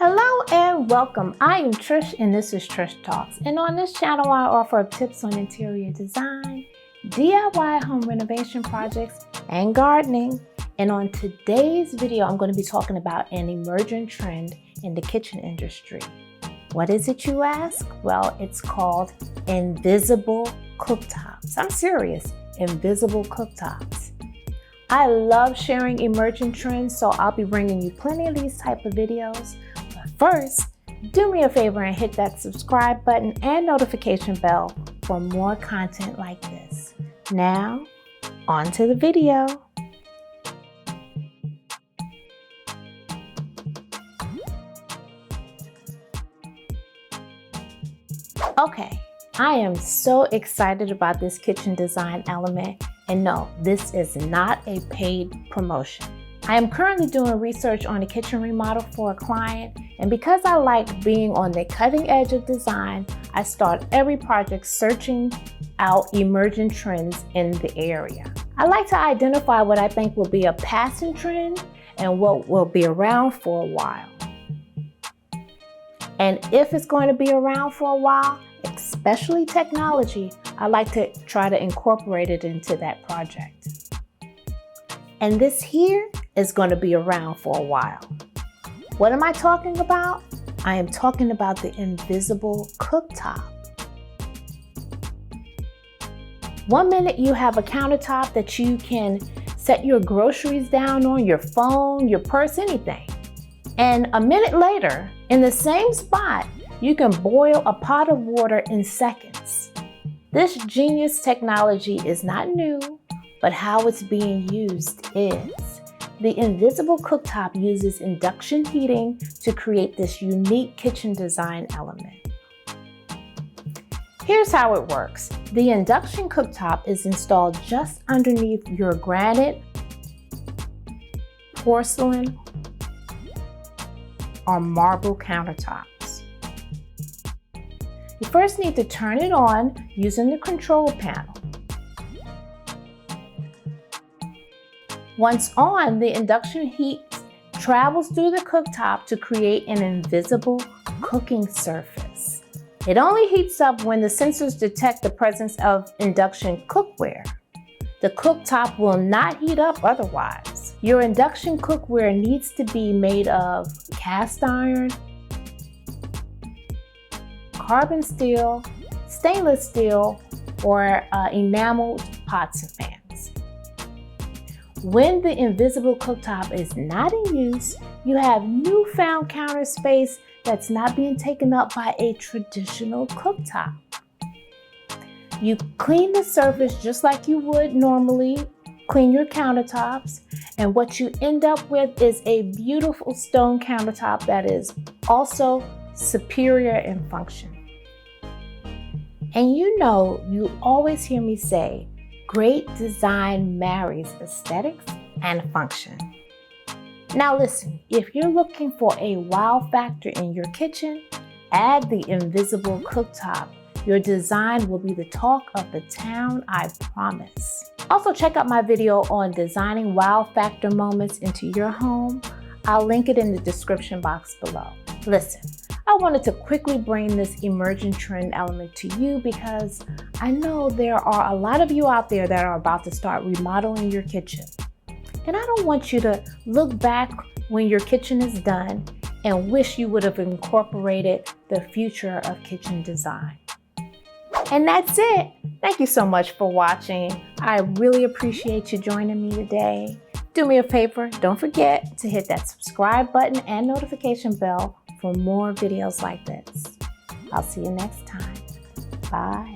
Hello and welcome. I am Trish and this is Trish Talks. And on this channel, I offer up tips on interior design, DIY home renovation projects, and gardening. And on today's video, I'm going to be talking about an emerging trend in the kitchen industry. What is it, you ask? Well, it's called invisible cooktops. I'm serious, invisible cooktops. I love sharing emerging trends, so I'll be bringing you plenty of these type of videos. But first, do me a favor and hit that subscribe button and notification bell for more content like this. Now, on to the video. Okay, I am so excited about this kitchen design element. And no, this is not a paid promotion. I am currently doing research on a kitchen remodel for a client, and because I like being on the cutting edge of design, I start every project searching out emerging trends in the area. I like to identify what I think will be a passing trend and what will be around for a while. And if it's going to be around for a while, especially technology, I like to try to incorporate it into that project. And this here is going to be around for a while. What am I talking about? I am talking about the invisible cooktop. One minute you have a countertop that you can set your groceries down on, your phone, your purse, anything. And a minute later, in the same spot, you can boil a pot of water in seconds. This genius technology is not new, but how it's being used is. The invisible cooktop uses induction heating to create this unique kitchen design element. Here's how it works. The induction cooktop is installed just underneath your granite, porcelain, or marble countertops. You first need to turn it on using the control panel. Once on, the induction heat travels through the cooktop to create an invisible cooking surface. It only heats up when the sensors detect the presence of induction cookware. The cooktop will not heat up otherwise. Your induction cookware needs to be made of cast iron, carbon steel, stainless steel, or enameled pots and pans. When the invisible cooktop is not in use, you have newfound counter space that's not being taken up by a traditional cooktop. You clean the surface just like you would normally clean your countertops, and what you end up with is a beautiful stone countertop that is also superior in function. And you know, you always hear me say, great design marries aesthetics and function. Now listen, if you're looking for a wow factor in your kitchen, add the invisible cooktop. Your design will be the talk of the town, I promise. Also check out my video on designing wow factor moments into your home. I'll link it in the description box below. Listen, I wanted to quickly bring this emerging trend element to you because I know there are a lot of you out there that are about to start remodeling your kitchen. And I don't want you to look back when your kitchen is done and wish you would have incorporated the future of kitchen design. And that's it. Thank you so much for watching. I really appreciate you joining me today. Do me a favor, don't forget to hit that subscribe button and notification bell for more videos like this. I'll see you next time. Bye.